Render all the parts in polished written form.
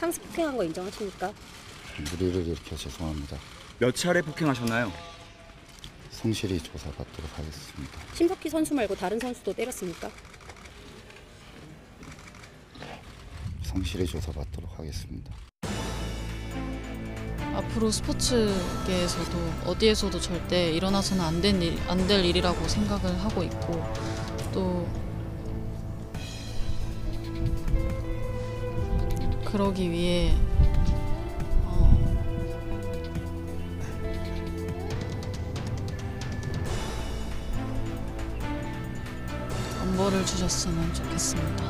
상습 폭행한 거 인정하십니까? 무리를 일으켜 죄송합니다. 몇 차례 폭행하셨나요? 성실히 조사받도록 하겠습니다. 심석희 선수 말고 다른 선수도 때렸습니까? 성실히 조사받도록 하겠습니다. 앞으로 스포츠계에서도 어디에서도 절대 일어나서는 안 될 일이라고 생각을 하고 있고 또 그러기 위해 엄벌을 주셨으면 좋겠습니다.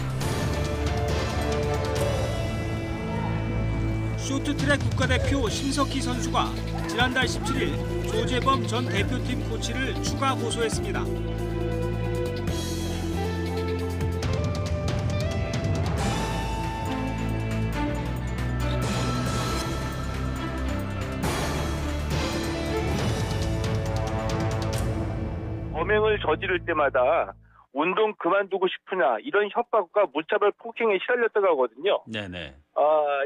쇼트트랙 국가대표 심석희 선수가 지난달 17일 조재범 전 대표팀 코치를 추가 고소했습니다. 범행을 저지를 때마다 운동 그만두고 싶으냐 이런 협박과 무차별 폭행에 시달렸다고 하거든요. 네네.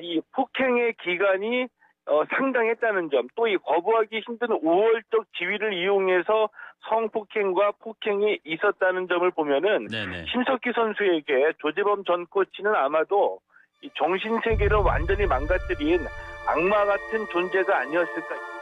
이 폭행의 기간이 상당했다는 점, 또 이 거부하기 힘든 우월적 지위를 이용해서 성폭행과 폭행이 있었다는 점을 보면은 네네. 심석희 선수에게 조재범 전 코치는 아마도 이 정신 세계를 완전히 망가뜨린 악마 같은 존재가 아니었을까.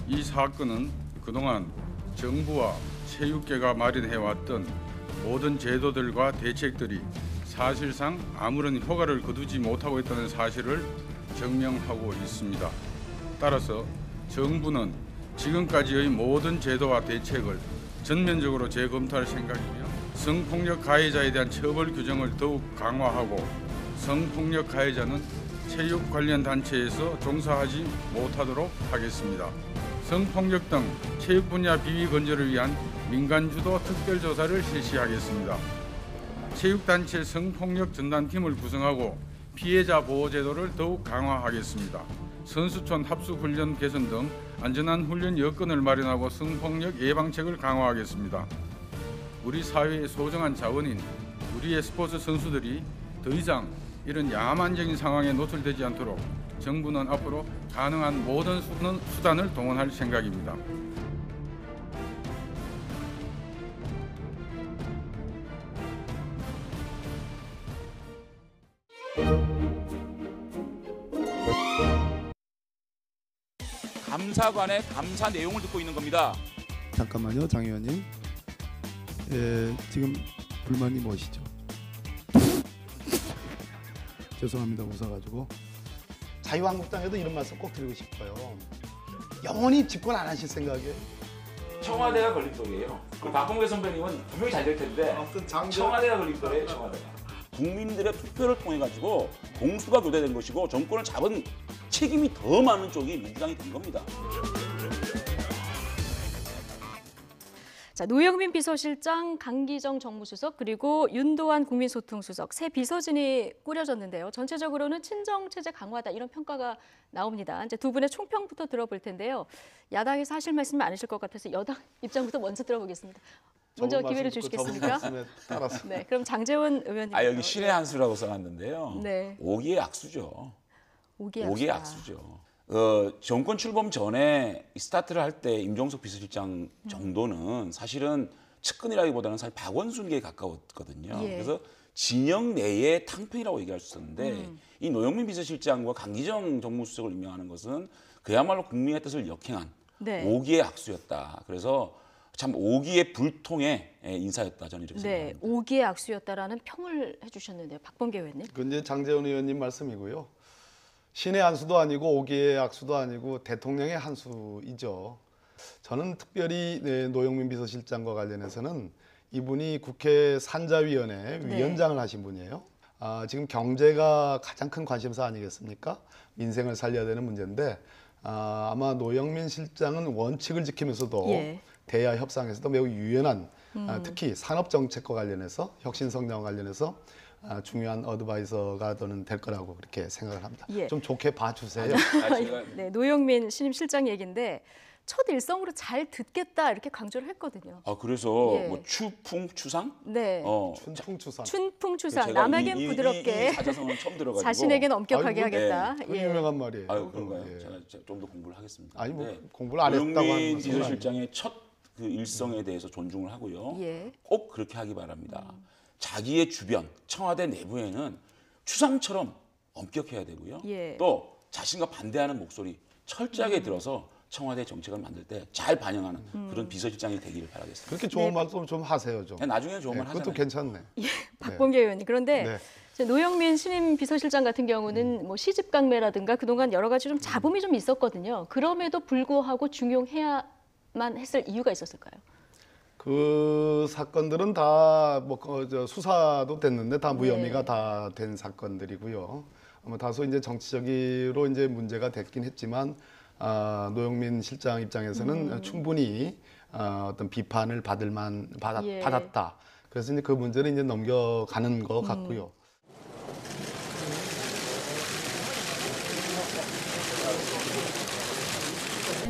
이 사건은 그동안 정부와 체육계가 마련해왔던 모든 제도들과 대책들이 사실상 아무런 효과를 거두지 못하고 있다는 사실을 증명하고 있습니다. 따라서 정부는 지금까지의 모든 제도와 대책을 전면적으로 재검토할 생각이며 성폭력 가해자에 대한 처벌 규정을 더욱 강화하고 성폭력 가해자는 체육 관련 단체에서 종사하지 못하도록 하겠습니다. 성폭력 등 체육 분야 비위 건조를 위한 민간주도 특별조사를 실시하겠습니다. 체육단체 성폭력 전담팀을 구성하고 피해자 보호 제도를 더욱 강화하겠습니다. 선수촌 합숙훈련 개선 등 안전한 훈련 여건을 마련하고 성폭력 예방책을 강화하겠습니다. 우리 사회의 소중한 자원인 우리의 스포츠 선수들이 더 이상 이런 야만적인 상황에 노출되지 않도록 정부는 앞으로 가능한 모든 수단을 동원할 생각입니다. 감사관의 감사 내용을 듣고 있는 겁니다. 잠깐만요, 장 의원님. 지금 불만이 무엇이죠? 죄송합니다, 웃어가지고. 자유한국당에도 이런 말씀 꼭 드리고 싶어요. 영원히 집권 안 하실 생각이에요? 청와대가 걸림돌이에요. 그 박범계 선배님은 분명히 잘 될 텐데 청와대가 걸림돌이에요. 청와대가. 국민들의 투표를 통해 가지고 공수가 교대된 것이고 정권을 잡은 책임이 더 많은 쪽이 민주당이 된 겁니다. 자, 노영민 비서실장, 강기정 정무수석 그리고 윤도한 국민소통수석 새 비서진이 꾸려졌는데요. 전체적으로는 친정체제 강화다 이런 평가가 나옵니다. 이제 두 분의 총평부터 들어볼 텐데요. 야당에서 하실 말씀이 많으실 것 같아서 여당 입장부터 먼저 들어보겠습니다. 먼저 기회를 주시겠습니까? 네, 그럼 장제원 의원님. 여기 신의 한 수라고 써놨는데요. 네. 오기의 악수죠. 오기의 악수죠. 정권 출범 전에 스타트를 할 때 임종석 비서실장 정도는 사실은 측근이라기보다는 사실 박원순계에 가까웠거든요. 예. 그래서 진영 내의 탕평이라고 얘기할 수 있었는데 이 노영민 비서실장과 강기정 정무수석을 임명하는 것은 그야말로 국민의 뜻을 역행한 네. 오기의 악수였다. 그래서 참 오기의 불통의 인사였다. 저는 이렇게 네, 생각합니다. 오기의 악수였다라는 평을 해주셨는데요. 박범계 의원님. 그건 이제 장제원 의원님 말씀이고요. 신의 한 수도 아니고 오기의 악수도 아니고 대통령의 한 수이죠. 저는 특별히 노영민 비서실장과 관련해서는 이분이 국회 산자위원회 위원장을 하신 분이에요. 지금 경제가 가장 큰 관심사 아니겠습니까? 민생을 살려야 되는 문제인데 아마 노영민 실장은 원칙을 지키면서도 대야 협상에서도 매우 유연한 특히 산업정책과 관련해서 혁신성장과 관련해서 중요한 어드바이저가 저는 될 거라고 그렇게 생각을 합니다. 예. 좀 좋게 봐주세요. 네, 노영민 신임 실장 얘기인데 첫 일성으로 잘 듣겠다 이렇게 강조를 했거든요. 그래서 예. 뭐 추풍 추상? 네. 춘풍추상. 춘풍추상. 제가 남에겐 부드럽게 이 사자성어는 처음 들어가지고 자신에겐 엄격하게 아이고, 하겠다. 그 유명한 말이에요. 그런가요? 예. 제가 좀 더 공부를 하겠습니다. 아니 뭐 네. 공부를 안 했다고 하는 노영민 것은 비서실장의 첫 그 일성에 대해서 존중을 하고요. 예. 꼭 그렇게 하기 바랍니다. 자기의 주변, 청와대 내부에는 추상처럼 엄격해야 되고요. 예. 또 자신과 반대하는 목소리 철저하게 들어서 청와대 정책을 만들 때 잘 반영하는 그런 비서실장이 되기를 바라겠습니다. 그렇게 좋은 말씀 좀 하세요 좀. 나중에 좋은 말 하잖아요. 그것도 괜찮네. 박범계 의원님. 그런데 네. 이제 노영민 신임 비서실장 같은 경우는 뭐 시집 강매라든가 그동안 여러 가지 좀 잡음이 좀 있었거든요. 그럼에도 불구하고 중용해야만 했을 이유가 있었을까요? 그 사건들은 다 뭐 수사도 됐는데 다 무혐의가 네. 다 된 사건들이고요. 다소 이제 정치적으로 이제 문제가 됐긴 했지만 노영민 실장 입장에서는 충분히 어떤 비판을 예. 받았다. 그래서 이제 그 문제를 이제 넘겨가는 것 같고요.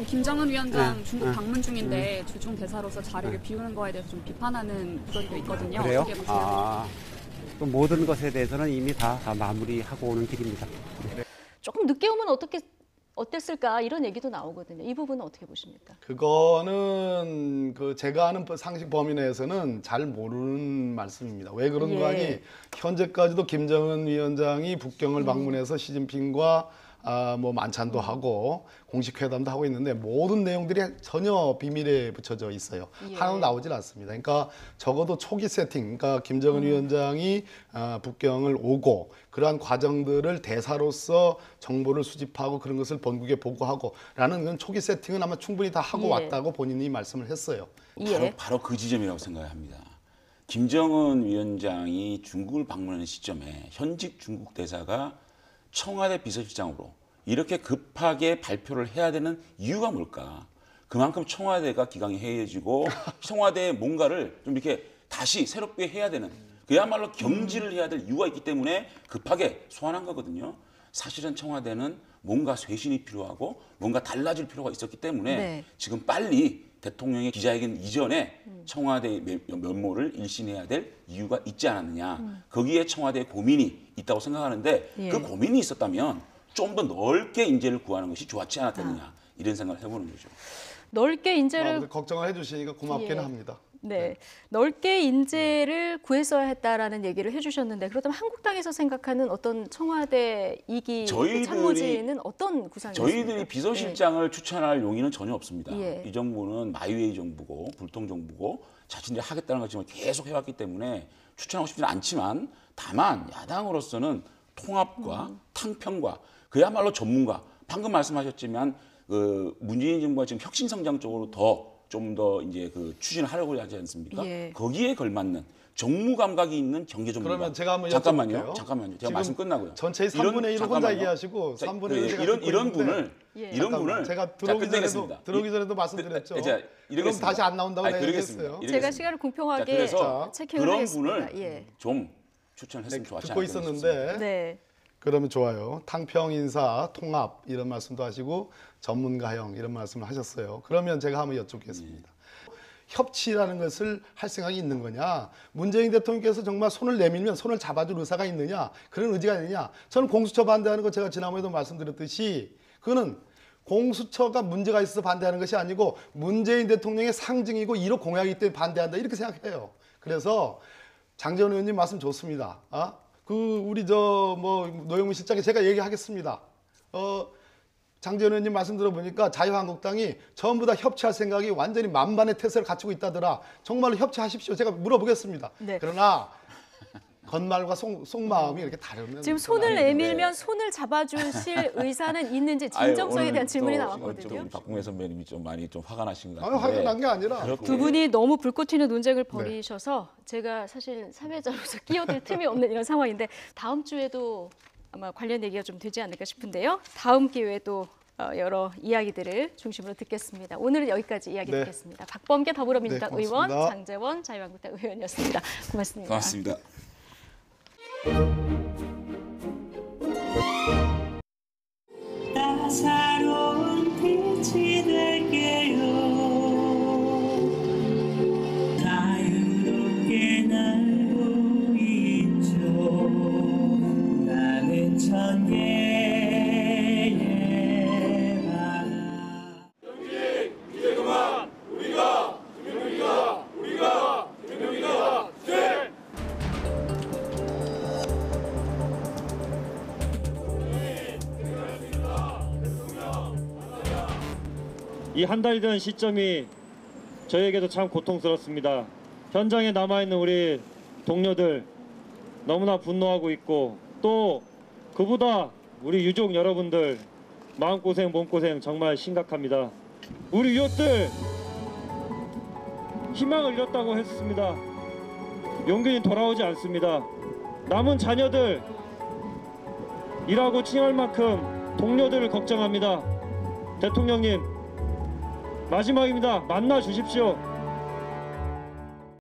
김정은 위원장 중국 방문 중인데 주중 대사로서 자리를 비우는 거에 대해서 좀 비판하는 목소리도 있거든요. 그래요? 어떻게 보세요? 그 모든 것에 대해서는 이미 다 마무리하고 오는 길입니다. 조금 늦게 오면 어땠을까 이런 얘기도 나오거든요. 이 부분은 어떻게 보십니까? 그거는 그 제가 아는 상식 범위 내에서는 잘 모르는 말씀입니다. 왜 그런 거 아니? 현재까지도 김정은 위원장이 북경을 방문해서 시진핑과 뭐 만찬도 하고 공식 회담도 하고 있는데 모든 내용들이 전혀 비밀에 붙여져 있어요. 하나도 나오질 않습니다. 그러니까 적어도 초기 세팅, 그러니까 김정은 위원장이 북경을 오고 그러한 과정들을 대사로서 정보를 수집하고 그런 것을 본국에 보고하고라는 그런 초기 세팅은 아마 충분히 다 하고 왔다고 본인이 말씀을 했어요. 바로 그 지점이라고 생각합니다. 김정은 위원장이 중국을 방문하는 시점에 현직 중국 대사가 청와대 비서실장으로 이렇게 급하게 발표를 해야 되는 이유가 뭘까? 그만큼 청와대가 기강이 해이해지고 청와대에 뭔가를 좀 이렇게 다시 새롭게 해야 되는 그야말로 경질을 해야 될 이유가 있기 때문에 급하게 소환한 거거든요. 사실은 청와대는 뭔가 쇄신이 필요하고 뭔가 달라질 필요가 있었기 때문에 지금 빨리 대통령의 기자회견 이전에 청와대의 면모를 일신해야 될 이유가 있지 않았느냐. 거기에 청와대의 고민이 있다고 생각하는데 그 고민이 있었다면 좀 더 넓게 인재를 구하는 것이 좋았지 않았겠느냐. 이런 생각을 해보는 거죠. 넓게 인재를 걱정을 해주시니까 고맙기는 합니다. 네, 넓게 인재를 구했어야 했다라는 얘기를 해주셨는데 그렇다면 한국당에서 생각하는 어떤 청와대 2기 참모진은 어떤 구상이었습니까? 저희들이 비서실장을 추천할 용의는 전혀 없습니다. 이 정부는 마이웨이 정부고 불통 정부고 자신들이 하겠다는 것을 계속 해왔기 때문에 추천하고 싶지는 않지만 다만 야당으로서는 통합과 탕평과 그야말로 전문가 방금 말씀하셨지만 문재인 정부가 지금 혁신 성장 쪽으로 좀 더 이제 그 추진을 하려고 하지 않습니까? 거기에 걸맞는 정무 감각이 있는 경제 전문가. 그러면 제가 한번 잠깐만요. 제가 말씀 끝나고요. 전체의 3분의 1을 혼자 얘기하시고 3분의 1을 이런 분을 제가 들어오기 전에도 말씀드렸죠. 그럼 다시 안 나온다고 얘기했어요. 제가 시간을 공평하게 체킹을 하겠습니다. 그런 분을 좀 추천했으면 좋았지 듣고 있었는데 그러면 좋아요. 탕평 인사, 통합 이런 말씀도 하시고 전문가형 이런 말씀을 하셨어요. 그러면 제가 한번 여쭙겠습니다. 협치라는 것을 할 생각이 있는 거냐? 문재인 대통령께서 정말 손을 내밀면 손을 잡아줄 의사가 있느냐? 그런 의지가 있느냐? 저는 공수처 반대하는 거 제가 지난번에도 말씀드렸듯이 그거는 공수처가 문제가 있어서 반대하는 것이 아니고 문재인 대통령의 상징이고 1호 공약이기 때문에 반대한다 이렇게 생각해요. 그래서 장제원 의원님 말씀 좋습니다. 우리 노영민 실장이 제가 얘기하겠습니다. 장제원 의원님 말씀 들어보니까 자유한국당이 전부 다 협치할 생각이 완전히 만반의 태세를 갖추고 있다더라. 정말로 협치하십시오. 제가 물어보겠습니다. 그러나 겉말과 속마음이 이렇게 다르면 지금 손을 내밀면 손을 잡아주실 의사는 있는지 진정성에 대한 질문이 나왔거든요. 박봉계 선배님이 좀 많이 화가 나신 것 같은데. 화가 난 게 아니라 두 분이 너무 불꽃 튀는 논쟁을 벌이셔서 제가 사실 사회자로서 끼어들 틈이 없는 이런 상황인데 다음 주에도 아마 관련 얘기가 좀 되지 않을까 싶은데요. 다음 기회에도 여러 이야기들을 중심으로 듣겠습니다. 오늘은 여기까지 이야기 듣겠습니다. 박범계 더불어민주당 의원, 장제원 자유한국당 의원이었습니다. 고맙습니다. 고맙습니다. 따사로운 빛이 될게요. 자유롭게 날고 있죠. 나는 천개의 바다. 경기 이제 그만. 우리가 네. 이 한 달이 된 시점이 저에게도 참 고통스럽습니다. 현장에 남아있는 우리 동료들 너무나 분노하고 있고, 또 그보다 우리 유족 여러분들 마음고생 몸고생 정말 심각합니다. 우리 유족들 희망을 잃었다고 했습니다. 용균이 돌아오지 않습니다. 남은 자녀들 일하고 칭할 만큼 동료들을 걱정합니다. 대통령님, 마지막입니다. 만나 주십시오.